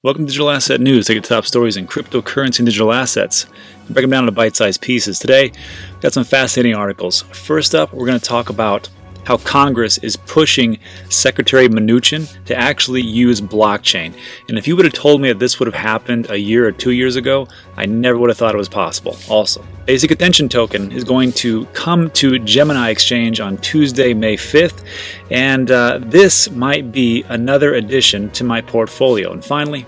Welcome to Digital Asset News. Take the top stories in cryptocurrency and digital assets and break them down into bite-sized pieces. Today, we've got some fascinating articles. First up, we're going to talk about how Congress is pushing Secretary Mnuchin to actually use blockchain. And if you would have told me that this would have happened a year or 2 years ago, I never would have thought it was possible. Also, Basic Attention Token is going to come to Gemini Exchange on Tuesday, May 5th, and this might be another addition to my portfolio. And finally,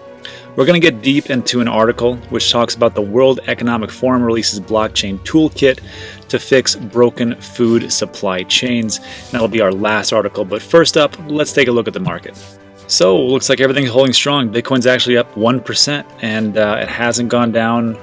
we're going to get deep into an article which talks about the World Economic Forum releases blockchain toolkit to fix broken food supply chains. And that'll be our last article, but first up, let's take a look at the market. So, looks like everything's holding strong. Bitcoin's actually up 1%, and it hasn't gone down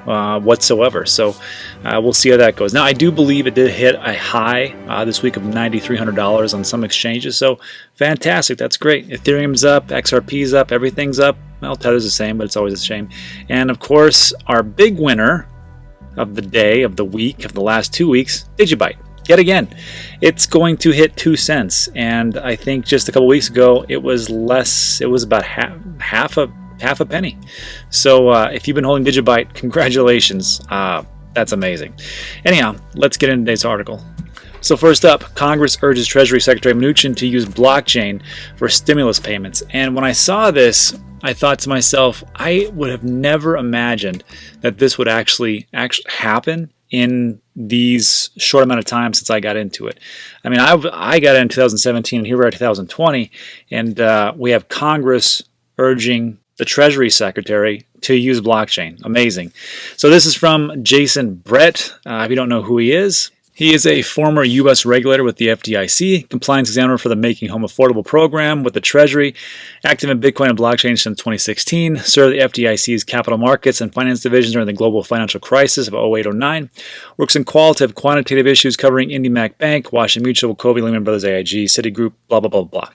whatsoever. So, we'll see how that goes. Now, I do believe it did hit a high this week of $9,300 on some exchanges. So, fantastic. That's great. Ethereum's up, XRP's up, everything's up. Well, Tether's the same, but it's always a shame. And, of course, our big winner of the day, of the week, of the last 2 weeks, Digibyte. Yet again, it's going to hit 2 cents, and I think just a couple weeks ago it was less. It was about half a penny. So if you've been holding Digibyte, congratulations. That's amazing. Anyhow, let's get into today's article. So first up, Congress urges Treasury Secretary Mnuchin to use blockchain for stimulus payments. And when I saw this, I thought to myself, I would have never imagined that this would actually happen in these short amount of time since I got into it. I mean, I got in 2017, and here we're at 2020, and we have Congress urging the Treasury Secretary to use blockchain. Amazing. So this is from Jason Brett. If you don't know who he is a former U.S. regulator with the FDIC, compliance examiner for the Making Home Affordable program with the Treasury, active in Bitcoin and blockchain since 2016, served the FDIC's capital markets and finance divisions during the global financial crisis of 08-09, works in quantitative issues covering IndyMac Bank, Washington Mutual, Covey, Lehman Brothers, AIG, Citigroup, blah, blah, blah, blah.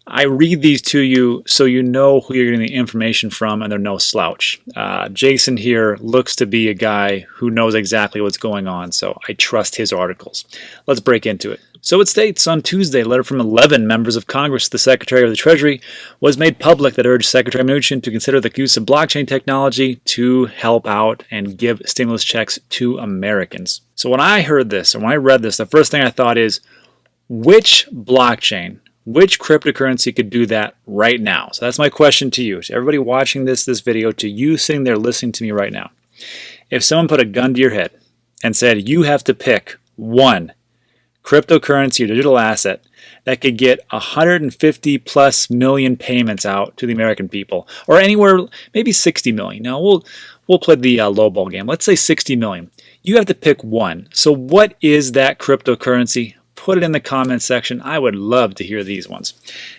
I read these to you so you know who you're getting the information from, and they're no slouch. Jason here looks to be a guy who knows exactly what's going on, so I trust his articles. Let's break into it. So it states, on Tuesday, a letter from 11 members of Congress to the Secretary of the Treasury was made public that urged Secretary Mnuchin to consider the use of blockchain technology to help out and give stimulus checks to Americans. So when I heard this, and when I read this, the first thing I thought is, which blockchain, which cryptocurrency could do that right now? So that's my question to you, to everybody watching this video, to you sitting there listening to me right now. If someone put a gun to your head and said you have to pick one cryptocurrency or digital asset that could get 150 plus million payments out to the American people, or anywhere, maybe 60 million. Now we'll play the lowball game. Let's say 60 million. You have to pick one. So what is that cryptocurrency? Put it in the comments section. I would love to hear these ones.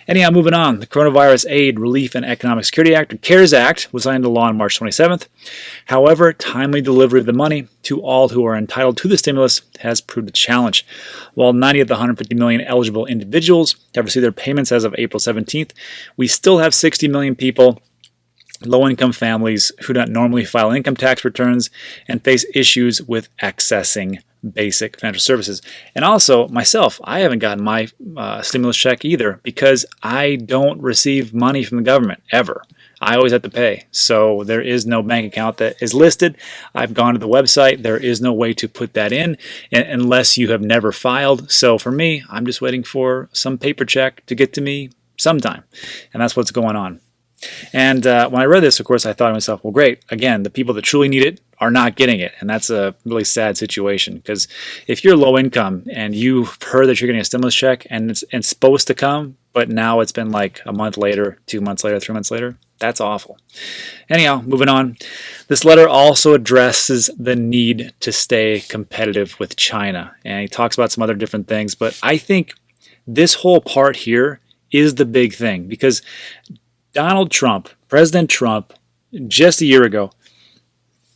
Anyhow, moving on. The Coronavirus Aid, Relief, and Economic Security Act, or CARES Act, was signed into law on March 27th. However, timely delivery of the money to all who are entitled to the stimulus has proved a challenge. While 90 of the 150 million eligible individuals have received their payments as of April 17th, we still have 60 million people, low-income families, who don't normally file income tax returns and face issues with accessing basic financial services. And also, myself, I haven't gotten my stimulus check either because I don't receive money from the government, ever. I always have to pay. So there is no bank account that is listed. I've gone to the website. There is no way to put that in unless you have never filed. So for me, I'm just waiting for some paper check to get to me sometime. And that's what's going on. And when I read this, of course, I thought to myself, well, great. Again, the people that truly need it are not getting it. And that's a really sad situation, because if you're low income and you've heard that you're getting a stimulus check and it's supposed to come, but now it's been like a month later, 2 months later, 3 months later, that's awful. Anyhow, moving on. This letter also addresses the need to stay competitive with China. And he talks about some other different things. But I think this whole part here is the big thing, because Donald Trump, President Trump, just a year ago,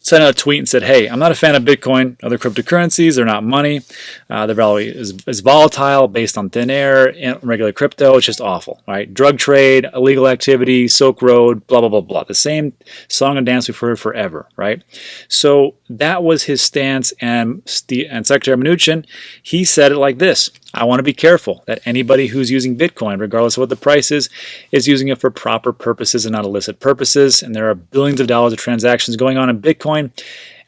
sent out a tweet and said, hey, I'm not a fan of Bitcoin, other cryptocurrencies, they're not money, their value is volatile, based on thin air, and regular crypto, it's just awful, right? Drug trade, illegal activity, Silk Road, blah, blah, blah, blah. The same song and dance we've heard forever, right? So that was his stance, and Secretary Mnuchin, he said it like this: I want to be careful that anybody who's using Bitcoin, regardless of what the price is using it for proper purposes and not illicit purposes. And there are billions of dollars of transactions going on in Bitcoin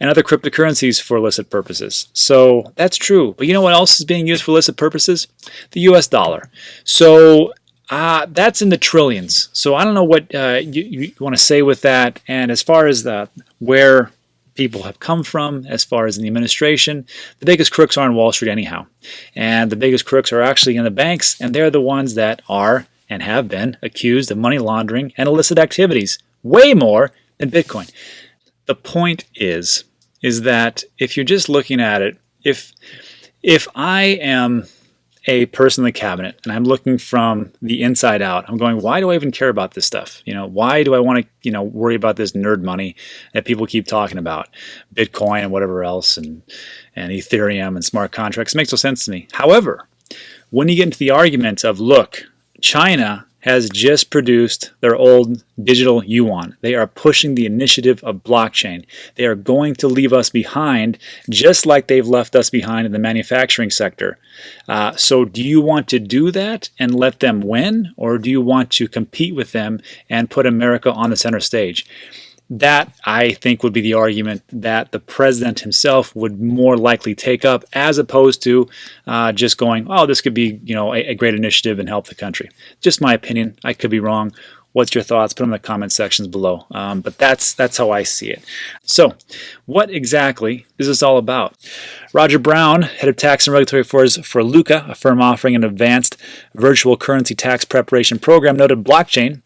and other cryptocurrencies for illicit purposes. So that's true. But you know what else is being used for illicit purposes? The US dollar. So that's in the trillions. So I don't know what you want to say with that. And as far as where people have come from, as far as in the administration, the biggest crooks are on Wall Street anyhow. And the biggest crooks are actually in the banks, and they're the ones that are and have been accused of money laundering and illicit activities, way more than Bitcoin. The point is that if you're just looking at it, if I am a person in the cabinet and I'm looking from the inside out, I'm going, why do I even care about this stuff? Why do I want to, worry about this nerd money that people keep talking about, Bitcoin and whatever else, and Ethereum and smart contracts? It makes no sense to me. However, when you get into the argument of, look, China has just produced their old digital yuan. They are pushing the initiative of blockchain. They are going to leave us behind, just like they've left us behind in the manufacturing sector. So do you want to do that and let them win, or do you want to compete with them and put America on the center stage? That, I think, would be the argument that the president himself would more likely take up, as opposed to just going, oh, this could be a great initiative and help the country. Just my opinion. I could be wrong. What's your thoughts? Put them in the comment sections below. But that's how I see it. So what exactly is this all about? Roger Brown, head of tax and regulatory affairs for Luca, a firm offering an advanced virtual currency tax preparation program, noted blockchain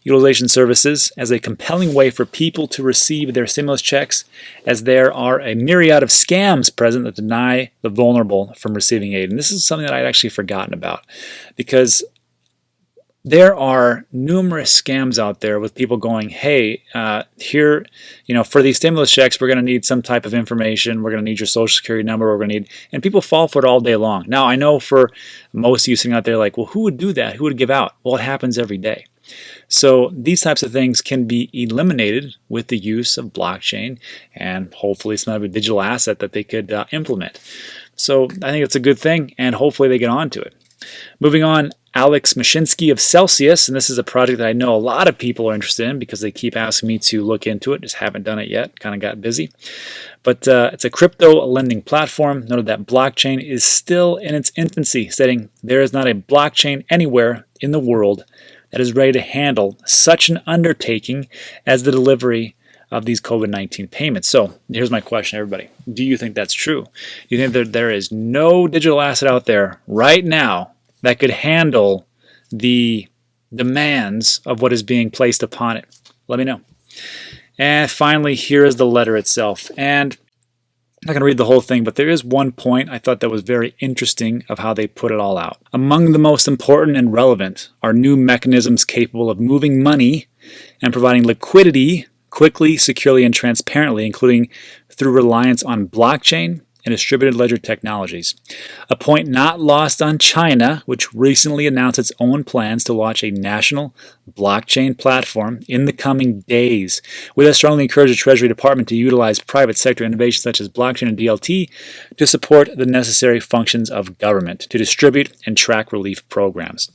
utilization services as a compelling way for people to receive their stimulus checks, as there are a myriad of scams present that deny the vulnerable from receiving aid. And this is something that I'd actually forgotten about, because there are numerous scams out there with people going, hey, here, for these stimulus checks, we're going to need some type of information. We're going to need your social security number. We're going to need, and people fall for it all day long. Now, I know for most of you sitting out there like, well, who would do that? Who would give out? Well, it happens every day. So these types of things can be eliminated with the use of blockchain and hopefully some other digital asset that they could implement. So I think it's a good thing, and hopefully they get on to it. Moving on, Alex Mashinsky of Celsius, and this is a project that I know a lot of people are interested in because they keep asking me to look into it. Just haven't done it yet, kind of got busy. But it's a crypto lending platform. Noted that blockchain is still in its infancy, stating there is not a blockchain anywhere in the world that is ready to handle such an undertaking as the delivery of these COVID-19 payments. So here's my question, everybody. Do you think that's true? You think that there is no digital asset out there right now that could handle the demands of what is being placed upon it? Let me know. And finally, here is the letter itself. And I'm not going to read the whole thing, but there is one point I thought that was very interesting of how they put it all out. Among the most important and relevant are new mechanisms capable of moving money and providing liquidity quickly, securely, and transparently, including through reliance on blockchain and distributed ledger technologies. A point not lost on China, which recently announced its own plans to launch a national blockchain platform in the coming days. We thus strongly encourage the Treasury Department to utilize private sector innovations such as blockchain and DLT to support the necessary functions of government, to distribute and track relief programs.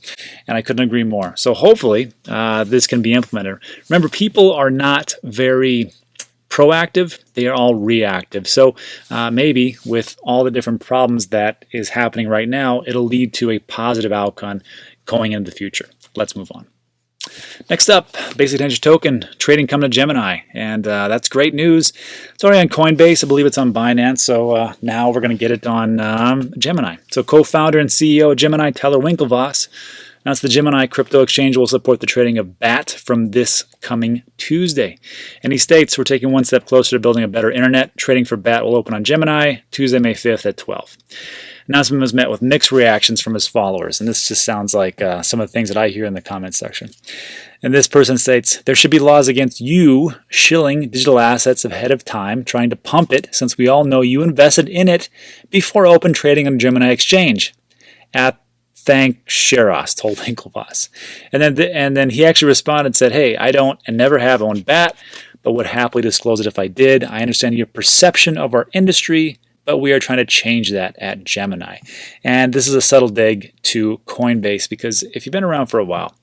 And I couldn't agree more. So hopefully this can be implemented. Remember, people are not very proactive, they are all reactive. So maybe with all the different problems that is happening right now, it'll lead to a positive outcome going into the future. Let's move on. Next up, basic attention token trading coming to Gemini, and that's great news. It's already on Coinbase. I believe it's on Binance, so now we're going to get it on Gemini. So co-founder and CEO of Gemini, Tyler Winklevoss, announced the Gemini crypto exchange will support the trading of BAT from this coming Tuesday. And he states, we're taking one step closer to building a better internet. Trading for BAT will open on Gemini Tuesday, May 5th at 12. Announcement was met with mixed reactions from his followers. And this just sounds like some of the things that I hear in the comment section. And this person states, there should be laws against you shilling digital assets ahead of time, trying to pump it, since we all know you invested in it before open trading on Gemini Exchange. Thank Sheros, told Winklevoss. And then he actually responded and said, hey, I don't and never have owned BAT, but would happily disclose it if I did. I understand your perception of our industry but we are trying to change that at Gemini. And this is a subtle dig to Coinbase, because if you've been around for a while,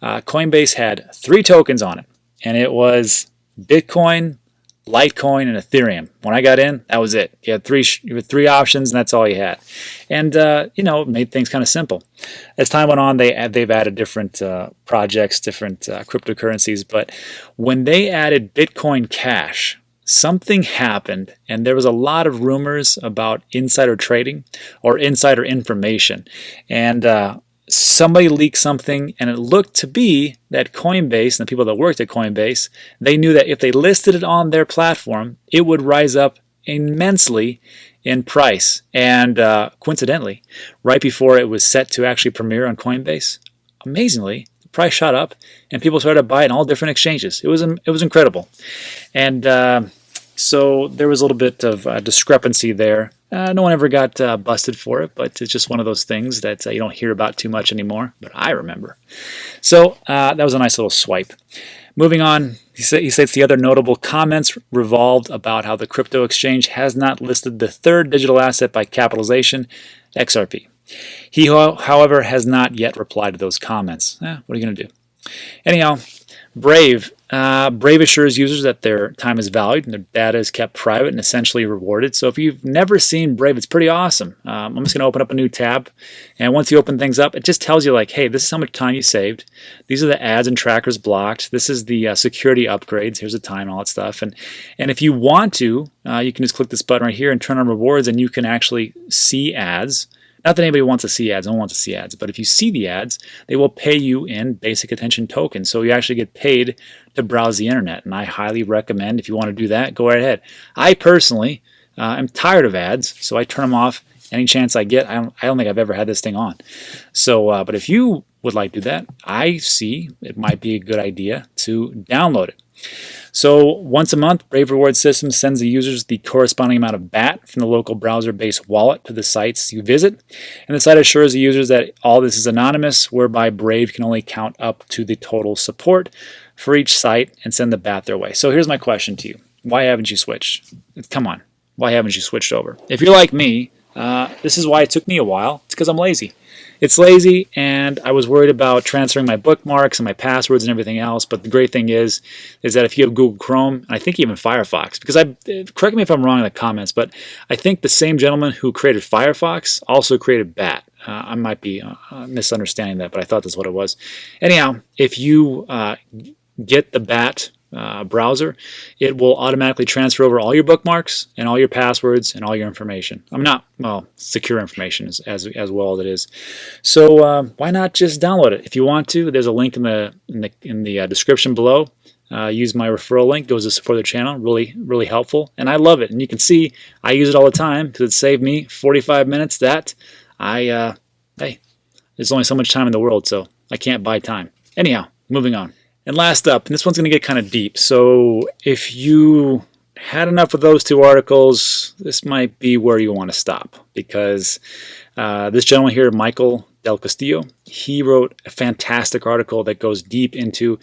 Coinbase had 3 tokens on it, and it was Bitcoin, Litecoin, and Ethereum. When I got in, that was it. You had three options, and that's all you had. And it made things kind of simple. As time went on, they've added different projects, different cryptocurrencies. But when they added Bitcoin Cash, something happened, and there was a lot of rumors about insider trading or insider information. And somebody leaked something, and it looked to be that Coinbase and the people that worked at Coinbase, they knew that if they listed it on their platform, it would rise up immensely in price. And coincidentally, right before it was set to actually premiere on Coinbase, amazingly, the price shot up, and people started to buy it in all different exchanges. It was incredible. And so there was a little bit of discrepancy there. No one ever got busted for it, but it's just one of those things that you don't hear about too much anymore, but I remember. So that was a nice little swipe. Moving on, he states the other notable comments revolved about how the crypto exchange has not listed the third digital asset by capitalization, XRP. He, however, has not yet replied to those comments. What are you going to do? Anyhow, Brave assures users that their time is valued and their data is kept private and essentially rewarded. So if you've never seen Brave, it's pretty awesome. I'm just going to open up a new tab, and once you open things up, it just tells you like, hey, this is how much time you saved. These are the ads and trackers blocked. This is the security upgrades. Here's the time and all that stuff. And if you want to, you can just click this button right here and turn on rewards, and you can actually see ads. Not that anybody wants to see ads, no one wants to see ads, but if you see the ads, they will pay you in basic attention tokens. So you actually get paid to browse the internet, and I highly recommend, if you want to do that, go right ahead. I personally am tired of ads, so I turn them off any chance I get. I don't think I've ever had this thing on. So, but if you would like to do that, I see it might be a good idea to download it. So once a month, Brave Reward System sends the users the corresponding amount of BAT from the local browser-based wallet to the sites you visit. And the site assures the users that all this is anonymous, whereby Brave can only count up to the total support for each site and send the BAT their way. So here's my question to you. Why haven't you switched? Come on. Why haven't you switched over? If you're like me, this is why it took me a while. It's because I'm lazy. It's lazy, and I was worried about transferring my bookmarks and my passwords and everything else. But the great thing is that if you have Google Chrome, and I think even Firefox, because correct me if I'm wrong in the comments, but I think the same gentleman who created Firefox also created BAT. I might be misunderstanding that, but I thought that's what it was. Anyhow, if you get the BAT browser, it will automatically transfer over all your bookmarks and all your passwords and all your information. Secure information as well as it is. So why not just download it? If you want to, there's a link in the description below. Use my referral link, goes to support the channel. Really helpful, and I love it. And you can see I use it all the time because it saved me 45 minutes. That hey, there's only so much time in the world, so I can't buy time. Anyhow, moving on. And last up, and this one's going to get kind of deep, so if you had enough of those 2 articles, this might be where you want to stop, because this gentleman here, Michael Del Castillo, he wrote a fantastic article that goes deep into,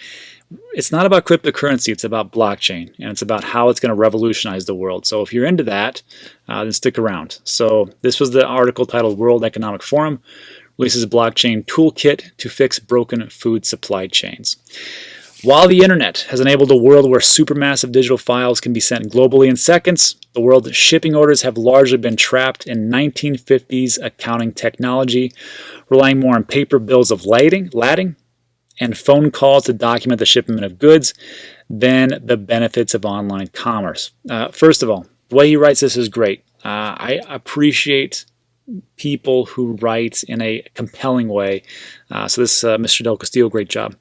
it's not about cryptocurrency, it's about blockchain, and it's about how it's going to revolutionize the world. So if you're into that, then stick around. So this was the article titled World Economic Forum releases a blockchain toolkit to fix broken food supply chains. While the internet has enabled a world where supermassive digital files can be sent globally in seconds, the world's shipping orders have largely been trapped in 1950s accounting technology, relying more on paper bills of lading and phone calls to document the shipment of goods than the benefits of online commerce. First of all, the way he writes this is great. I appreciate people who write in a compelling way. So this Mr. Del Castillo, great job.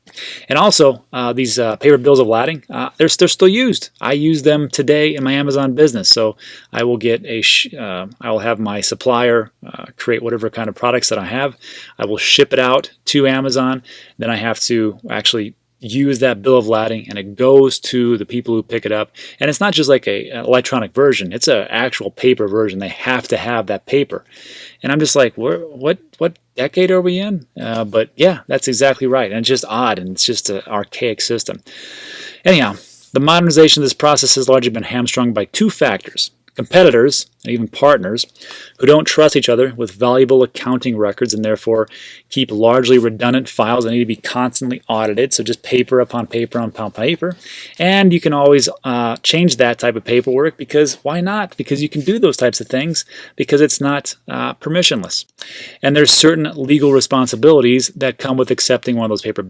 And also, these paper bills of lading, they're still used. I use them today in my Amazon business. So I will get I will have my supplier create whatever kind of products that I have. I will ship it out to Amazon. Then I have to actually use that bill of lading, and it goes to the people who pick it up. And it's not just like an electronic version, it's an actual paper version. They have to have that paper. And I'm just like, what decade are we in? But yeah, that's exactly right. And it's just odd, and it's just an archaic system. Anyhow, the modernization of this process has largely been hamstrung by 2 factors: competitors and even partners who don't trust each other with valuable accounting records and therefore keep largely redundant files that need to be constantly audited. So just paper upon paper upon paper. And you can always change that type of paperwork, because why not? Because you can do those types of things because it's not permissionless. And there's certain legal responsibilities that come with accepting one of those paper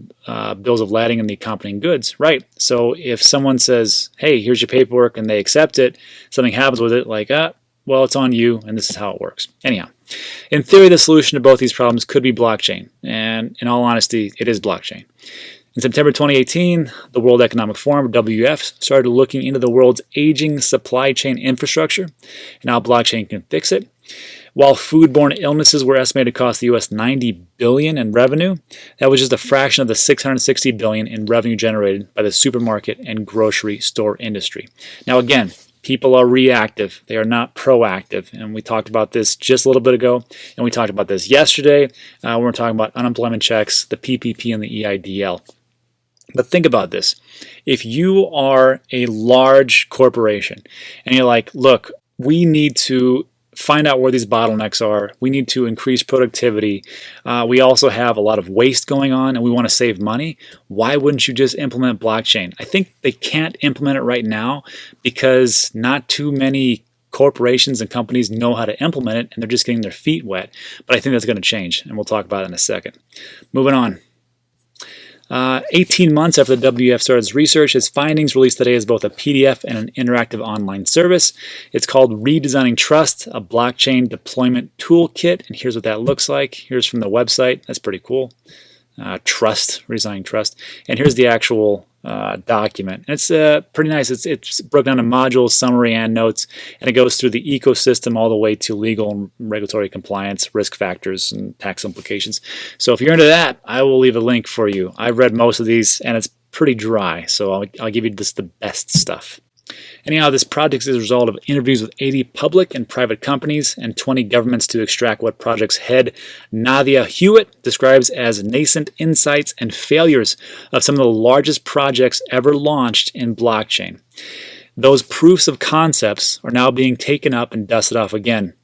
bills of lading and the accompanying goods, right? So if someone says, hey, here's your paperwork, and they accept it, something happens with it, like, well, it's on you, and this is how it works. Anyhow, in theory, the solution to both these problems could be blockchain, and in all honesty, it is blockchain. In September 2018, the World Economic Forum, WEF, started looking into the world's aging supply chain infrastructure and how blockchain can fix it. While foodborne illnesses were estimated to cost the US $90 billion in revenue, that was just a fraction of the $660 billion in revenue generated by the supermarket and grocery store industry. Now again, people are reactive. They are not proactive. And we talked about this just a little bit ago, and we talked about this yesterday. We're talking about unemployment checks, the PPP, and the EIDL. But think about this. If you are a large corporation and you're like, look, we need to find out where these bottlenecks are. We need to increase productivity. We also have a lot of waste going on and we want to save money. Why wouldn't you just implement blockchain? I think they can't implement it right now because not too many corporations and companies know how to implement it, and they're just getting their feet wet. But I think that's going to change, and we'll talk about it in a second. Moving on. 18 months after the WEF started its research, its findings released today as both a PDF and an interactive online service. It's called Redesigning Trust, a blockchain deployment toolkit. And here's what that looks like. Here's from the website. That's pretty cool. Trust, redesigning trust. And here's the actual document. And it's pretty nice. It's broken down into modules, summary, and notes, and it goes through the ecosystem all the way to legal and regulatory compliance, risk factors, and tax implications. So if you're into that, I will leave a link for you. I've read most of these, and it's pretty dry, so I'll give you just the best stuff. Anyhow, this project is a result of interviews with 80 public and private companies and 20 governments to extract what project's head, Nadia Hewitt, describes as nascent insights and failures of some of the largest projects ever launched in blockchain. Those proofs of concepts are now being taken up and dusted off again.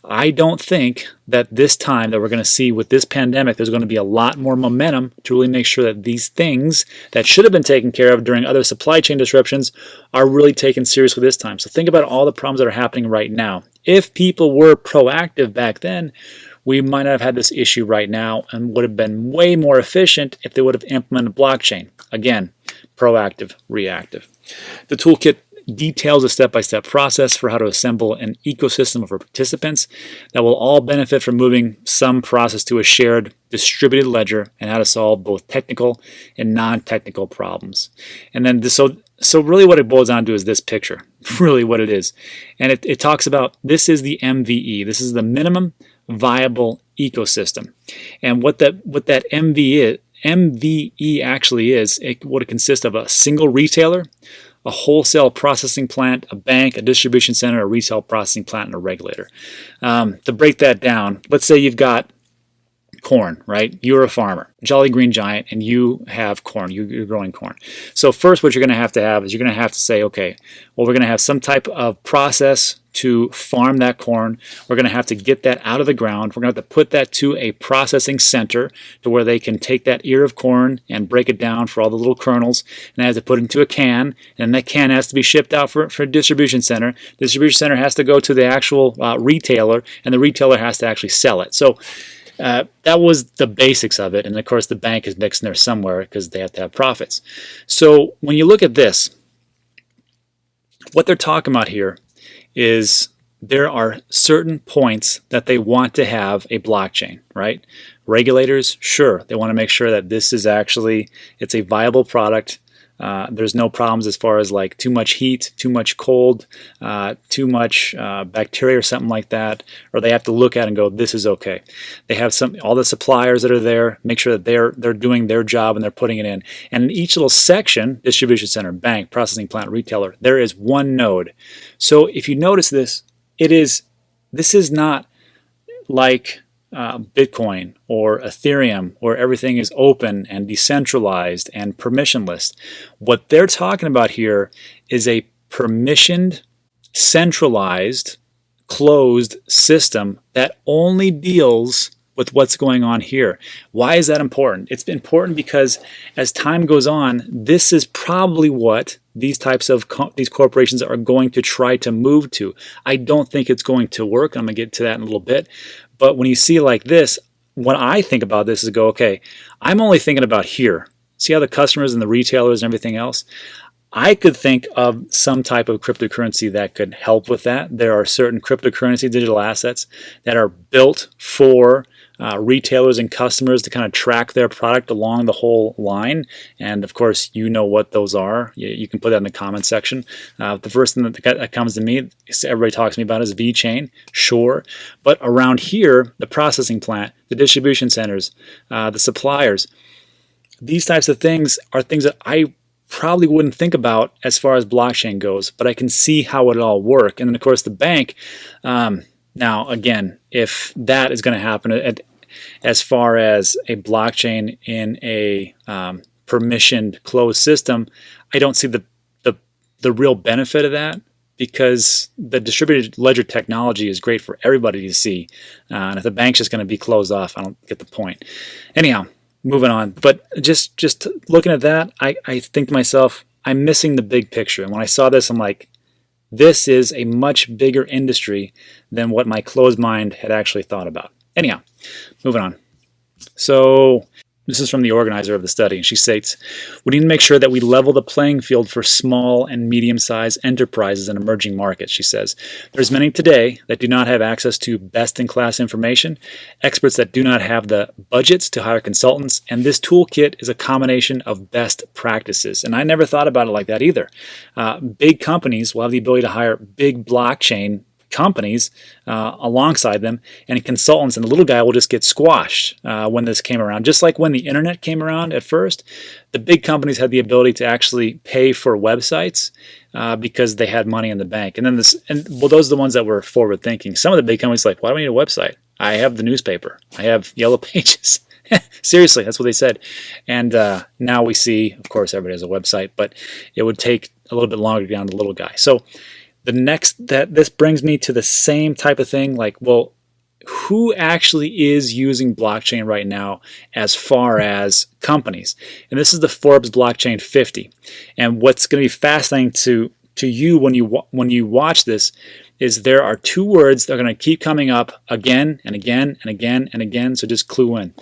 I don't think that this time that we're going to see with this pandemic, there's going to be a lot more momentum to really make sure that these things that should have been taken care of during other supply chain disruptions are really taken seriously this time. So think about all the problems that are happening right now. If people were proactive back then, we might not have had this issue right now and would have been way more efficient if they would have implemented blockchain. Again, proactive, reactive. The toolkit details a step-by-step process for how to assemble an ecosystem of participants that will all benefit from moving some process to a shared distributed ledger, and how to solve both technical and non-technical problems. And then so really what it boils down to is this picture, really what it is. And it talks about, this is the MVE. This is the minimum viable ecosystem. And what that MVE actually is, what it consists of: a single retailer, a wholesale processing plant, a bank, a distribution center, a retail processing plant, and a regulator. To break that down, let's say you've got corn, right? You're a farmer, Jolly Green Giant, and you have corn. You're growing corn. So first what you're going to have is you're going to have to say, okay, well, we're going to have some type of process to farm that corn. We're going to have to get that out of the ground. We're going to have to put that to a processing center to where they can take that ear of corn and break it down for all the little kernels, and they have to put it into a can, and that can has to be shipped out for a distribution center. The distribution center has to go to the actual retailer, and the retailer has to actually sell it. So that was the basics of it, and of course the bank is mixed in there somewhere because they have to have profits. So when you look at this, what they're talking about here is there are certain points that they want to have a blockchain, right? Regulators, sure, they want to make sure that this is actually, it's a viable product. There's no problems as far as like too much heat, too much cold, too much bacteria or something like that, or they have to look at and go, this is okay. They have all the suppliers that are there, make sure that they're doing their job and they're putting it in. And in each little section, distribution center, bank, processing plant, retailer, there is one node. So if you notice this, this is not like Bitcoin or Ethereum, where everything is open and decentralized and permissionless. What they're talking about here is a permissioned, centralized closed system that only deals with what's going on here. Why is that important? It's important because as time goes on, this is probably what these types of these corporations are going to try to move to. I don't think it's going to work. I'm going to get to that in a little bit. But when you see like this, what I think about this is go, okay, I'm only thinking about here. See how the customers and the retailers and everything else? I could think of some type of cryptocurrency that could help with that. There are certain cryptocurrency digital assets that are built for retailers and customers to kind of track their product along the whole line. And of course, you know what those are. You can put that in the comment section. The first thing that comes to me, everybody talks to me about is VeChain, sure. But around here, the processing plant, the distribution centers, the suppliers, these types of things are things that I probably wouldn't think about as far as blockchain goes, but I can see how it all work. And then of course the bank, now again, if that is going to happen as far as a blockchain in a permissioned closed system, I don't see the real benefit of that, because the distributed ledger technology is great for everybody to see. And if the bank's just going to be closed off, I don't get the point. Anyhow, moving on. But just looking at that, I think to myself, I'm missing the big picture. And when I saw this, I'm like, this is a much bigger industry than what my closed mind had actually thought about. Anyhow, moving on. So this is from the organizer of the study, and she states, we need to make sure that we level the playing field for small and medium-sized enterprises in emerging markets, she says. There's many today that do not have access to best-in-class information, experts that do not have the budgets to hire consultants, and this toolkit is a combination of best practices. And I never thought about it like that either. Big companies will have the ability to hire big blockchain companies alongside them, and consultants, and the little guy will just get squashed when this came around. Just like when the internet came around at first, the big companies had the ability to actually pay for websites because they had money in the bank. And then those are the ones that were forward thinking. Some of the big companies like, why do I need a website? I have the newspaper. I have Yellow Pages. Seriously, that's what they said. And now we see, of course, everybody has a website, but it would take a little bit longer to get down to the little guy. So this brings me to the same type of thing, like, well, who actually is using blockchain right now as far as companies? And this is the Forbes Blockchain 50. And what's going to be fascinating to you when you watch this is there are two words that are going to keep coming up again and again and again and again, so just clue in.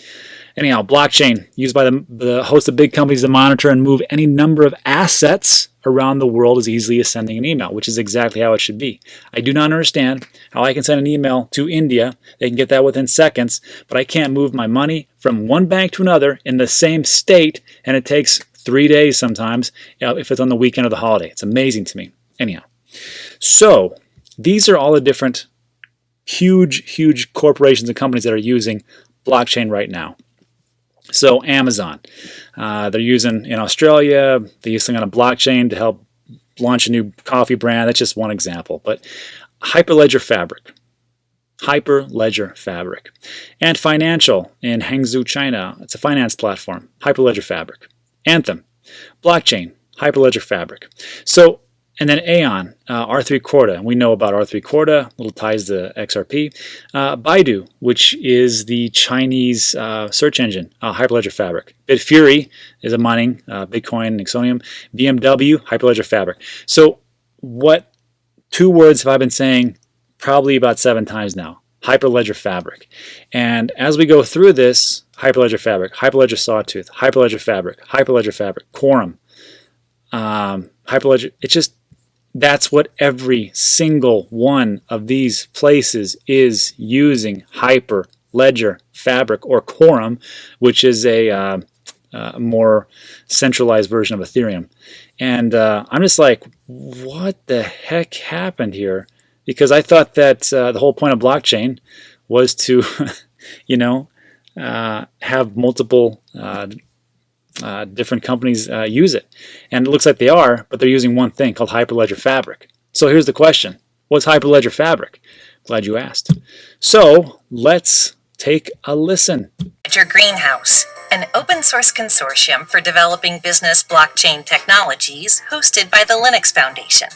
Anyhow, blockchain, used by the host of big companies to monitor and move any number of assets around the world as easily as sending an email, which is exactly how it should be. I do not understand how I can send an email to India. They can get that within seconds, but I can't move my money from one bank to another in the same state, and it takes 3 days sometimes if it's on the weekend or the holiday. It's amazing to me. Anyhow, so these are all the different huge corporations and companies that are using blockchain right now. So Amazon, they're using in Australia, they're using on a blockchain to help launch a new coffee brand. That's just one example. But Hyperledger Fabric. And Financial in Hangzhou, China. It's a finance platform, Hyperledger Fabric. Anthem, blockchain, Hyperledger Fabric. So, and then Aeon, R3 Corda. We know about R3 Corda, little ties to XRP. Baidu, which is the Chinese search engine, Hyperledger Fabric. Bitfury is a mining, Bitcoin, Nexonium. BMW, Hyperledger Fabric. So what two words have I been saying probably about 7 times now? Hyperledger Fabric. And as we go through this, Hyperledger Fabric, Hyperledger Sawtooth, Hyperledger Fabric, Quorum, Hyperledger, it's just, that's what every single one of these places is using, Hyperledger Fabric, or Quorum, which is a more centralized version of Ethereum. And I'm just like, what the heck happened here? Because I thought that the whole point of blockchain was to, have multiple different companies use it. And it looks like they are, but they're using one thing called Hyperledger Fabric. So here's the question. What's Hyperledger Fabric? Glad you asked. So let's take a listen. Hyperledger Greenhouse, an open source consortium for developing business blockchain technologies hosted by the Linux Foundation.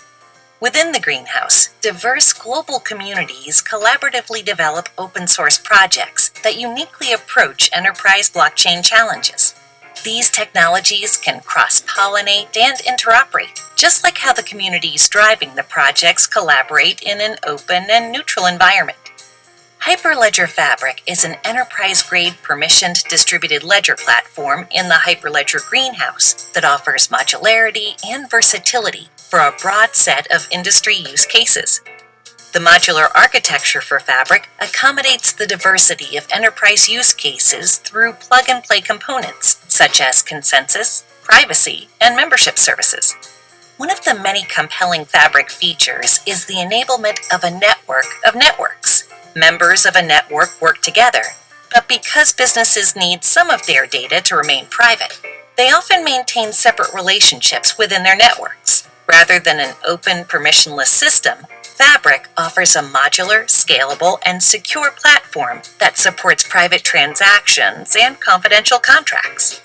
Within the greenhouse, diverse global communities collaboratively develop open source projects that uniquely approach enterprise blockchain challenges. These technologies can cross-pollinate and interoperate, just like how the communities driving the projects collaborate in an open and neutral environment. Hyperledger Fabric is an enterprise-grade permissioned distributed ledger platform in the Hyperledger greenhouse that offers modularity and versatility for a broad set of industry use cases. The modular architecture for Fabric accommodates the diversity of enterprise use cases through plug-and-play components such as consensus, privacy, and membership services. One of the many compelling Fabric features is the enablement of a network of networks. Members of a network work together, but because businesses need some of their data to remain private, they often maintain separate relationships within their networks. Rather than an open, permissionless system, Fabric offers a modular, scalable, and secure platform that supports private transactions and confidential contracts.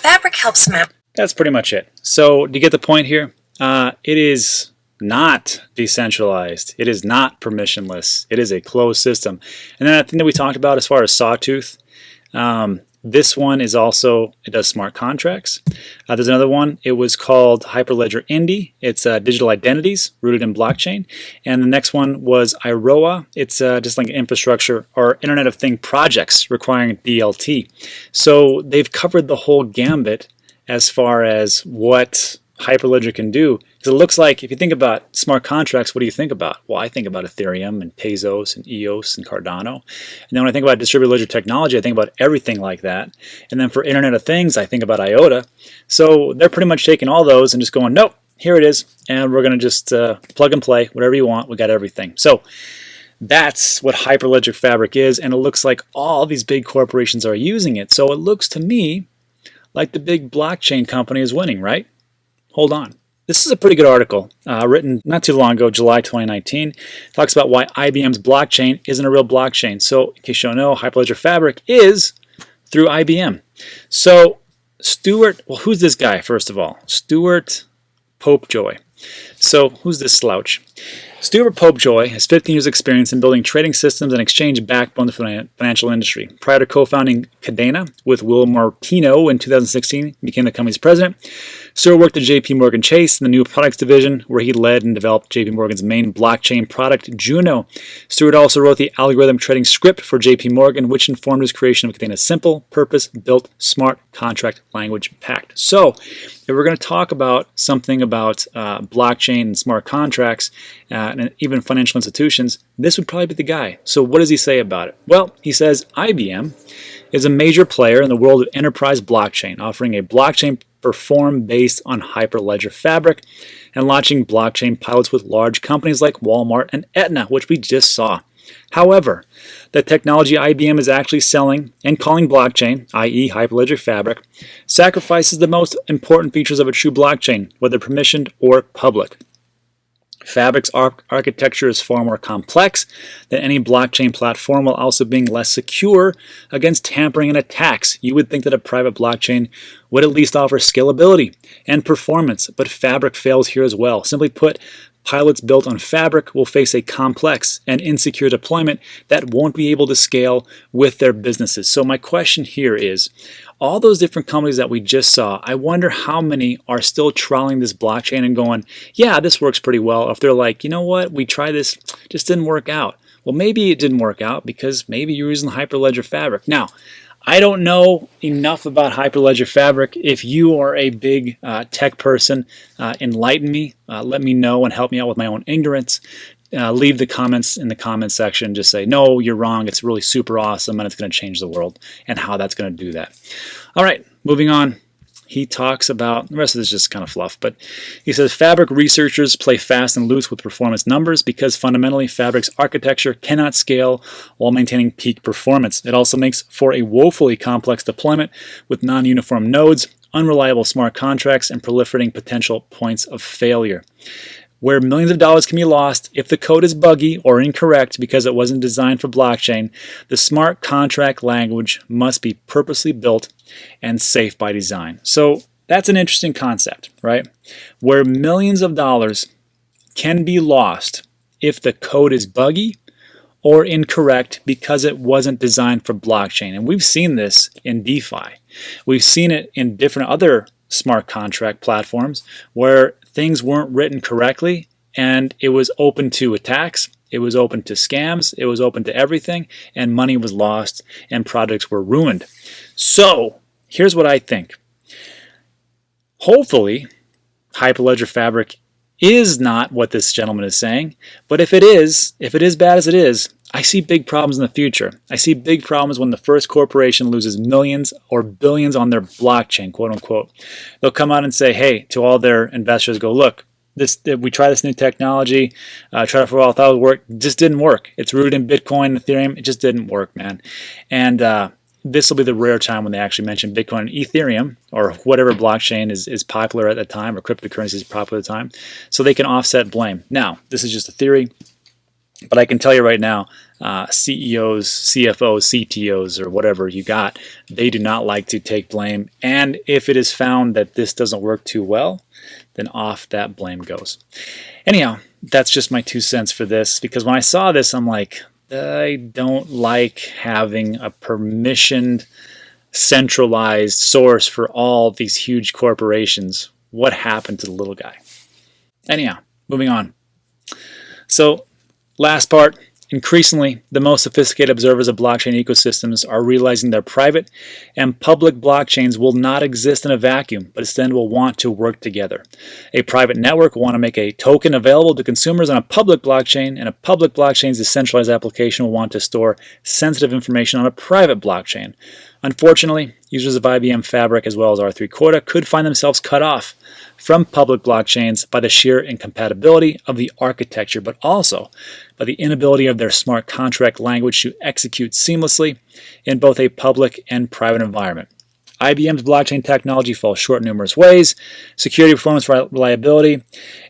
Fabric helps members. That's pretty much it. So, do you get the point here? It is not decentralized. It is not permissionless. It is a closed system. And then that thing that we talked about as far as Sawtooth, this one is also, it does smart contracts. There's another one. It was called Hyperledger Indy. It's digital identities rooted in blockchain. And the next one was IROA. It's just like infrastructure or Internet of Things projects requiring DLT. So they've covered the whole gambit as far as what Hyperledger can do. Because it looks like, if you think about smart contracts, what do you think about? Well, I think about Ethereum and Tezos and EOS and Cardano. And then when I think about distributed ledger technology, I think about everything like that. And then for Internet of Things, I think about IOTA. So they're pretty much taking all those and just going, nope, here it is. And we're going to just plug and play, whatever you want. We got everything. So that's what Hyperledger Fabric is. And it looks like all these big corporations are using it. So it looks to me like the big blockchain company is winning, right? Hold on. This is a pretty good article written not too long ago, July 2019. It talks about why IBM's blockchain isn't a real blockchain. So in case you don't know, Hyperledger Fabric is through IBM. So Stuart, well, who's this guy, first of all? Stuart Popejoy. So who's this slouch? Stuart Popejoy has 15 years experience in building trading systems and exchange backbone to the financial industry. Prior to co-founding Cadena with Will Martino in 2016, he became the company's president. Stuart worked at JP Morgan Chase in the new products division, where he led and developed JP Morgan's main blockchain product, Juno. Stuart also wrote the algorithm trading script for JP Morgan, which informed his creation of Cadena's simple, purpose-built, smart contract language pact. So, if we're going to talk about something about blockchain and smart contracts and even financial institutions, this would probably be the guy. So what does he say about it? Well, he says IBM is a major player in the world of enterprise blockchain, offering a blockchain platform based on Hyperledger Fabric and launching blockchain pilots with large companies like Walmart and Aetna, which we just saw. However, the technology IBM is actually selling and calling blockchain, i.e. Hyperledger Fabric, sacrifices the most important features of a true blockchain, whether permissioned or public. Fabric's architecture is far more complex than any blockchain platform, while also being less secure against tampering and attacks. You would think that a private blockchain would at least offer scalability and performance, but Fabric fails here as well. Simply put, pilots built on Fabric will face a complex and insecure deployment that won't be able to scale with their businesses. So my question here is, all those different companies that we just saw, I wonder how many are still trialing this blockchain and going, yeah, this works pretty well. Or if they're like, you know what, we tried this, just didn't work out. Well, maybe it didn't work out because maybe you're using Hyperledger Fabric. Now, I don't know enough about Hyperledger Fabric. If you are a big tech person, enlighten me, let me know and help me out with my own ignorance. Leave the comments in the comment section. Just say, no, you're wrong. It's really super awesome and it's going to change the world, and how that's going to do that. All right, moving on. He talks about, the rest of this is just kind of fluff, but he says Fabric researchers play fast and loose with performance numbers because fundamentally Fabric's architecture cannot scale while maintaining peak performance. It also makes for a woefully complex deployment with non-uniform nodes, unreliable smart contracts, and proliferating potential points of failure. Where millions of dollars can be lost if the code is buggy or incorrect because it wasn't designed for blockchain, the smart contract language must be purposely built and safe by design. So that's an interesting concept, right? Where millions of dollars can be lost if the code is buggy or incorrect because it wasn't designed for blockchain. And we've seen this in DeFi. We've seen it in different other smart contract platforms where things weren't written correctly and it was open to attacks, it was open to scams, it was open to everything, and money was lost and projects were ruined. So here's what I think. Hopefully, Hyperledger Fabric is not what this gentleman is saying, but if it is bad as it is, I see big problems in the future. I see big problems when the first corporation loses millions or billions on their blockchain, quote unquote. They'll come out and say, hey, to all their investors, go, look, we tried this new technology, tried it for a while, thought it would work, just didn't work. It's rooted in Bitcoin, Ethereum, it just didn't work, man. And this will be the rare time when they actually mention Bitcoin and Ethereum or whatever blockchain is popular at the time or cryptocurrency is popular at the time, so they can offset blame. Now, this is just a theory, but I can tell you right now, CEOs, CFOs, CTOs, or whatever you got, they do not like to take blame. And if it is found that this doesn't work too well, then off that blame goes. Anyhow, that's just my 2 cents for this, because when I saw this, I'm like, I don't like having a permissioned, centralized source for all these huge corporations. What happened to the little guy? Anyhow, moving on. So, last part. Increasingly, the most sophisticated observers of blockchain ecosystems are realizing their private and public blockchains will not exist in a vacuum, but instead will want to work together. A private network will want to make a token available to consumers on a public blockchain, and a public blockchain's decentralized application will want to store sensitive information on a private blockchain. Unfortunately, users of IBM Fabric as well as R3 Corda could find themselves cut off from public blockchains by the sheer incompatibility of the architecture, but also by the inability of their smart contract language to execute seamlessly in both a public and private environment. IBM's blockchain technology falls short in numerous ways: security, performance, reliability,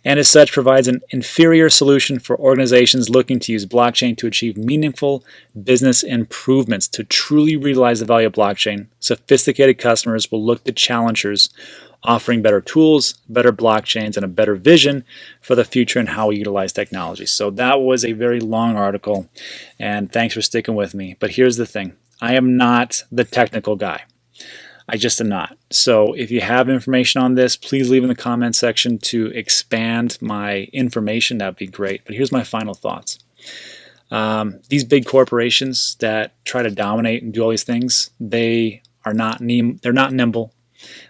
and as such provides an inferior solution for organizations looking to use blockchain to achieve meaningful business improvements. To truly realize the value of blockchain, sophisticated customers will look to challengers offering better tools, better blockchains, and a better vision for the future and how we utilize technology. So that was a very long article, and thanks for sticking with me. But here's the thing. I am not the technical guy. I just am not. So if you have information on this, please leave in the comment section to expand my information. That would be great. But here's my final thoughts. These big corporations that try to dominate and do all these things, they're not nimble.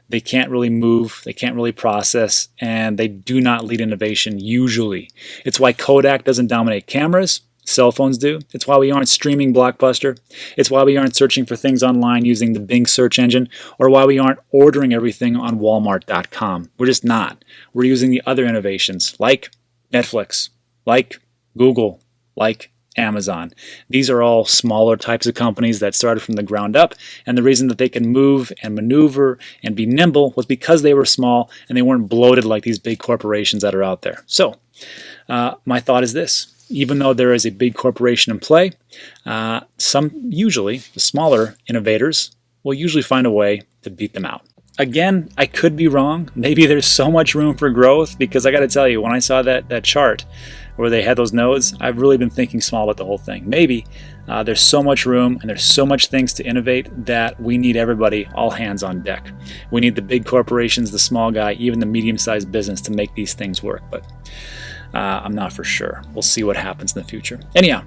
They can't really move, they can't really process, and they do not lead innovation usually. It's why Kodak doesn't dominate cameras. Cell phones do. It's why we aren't streaming Blockbuster. It's why we aren't searching for things online using the Bing search engine, or why we aren't ordering everything on Walmart.com. We're just not. We're using the other innovations like Netflix, like Google, like Amazon. These are all smaller types of companies that started from the ground up, and the reason that they can move and maneuver and be nimble was because they were small and they weren't bloated like these big corporations that are out there. So, my thought is this. Even though there is a big corporation in play, usually the smaller innovators will usually find a way to beat them out. Again, I could be wrong. Maybe there's so much room for growth, because I got to tell you, when I saw that chart where they had those nodes, I've really been thinking small about the whole thing. Maybe there's so much room and there's so much things to innovate that we need everybody, all hands on deck. We need the big corporations, the small guy, even the medium-sized business to make these things work. But I'm not for sure. We'll see what happens in the future. Anyhow,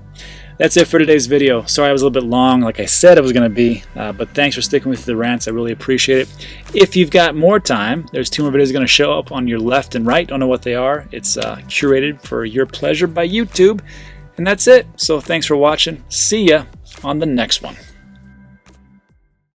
that's it for today's video. Sorry I was a little bit long, like I said it was going to be, but thanks for sticking with the rants. I really appreciate it. If you've got more time, there's 2 more videos going to show up on your left and right. Don't know what they are. It's curated for your pleasure by YouTube. And that's it. So thanks for watching. See ya on the next one.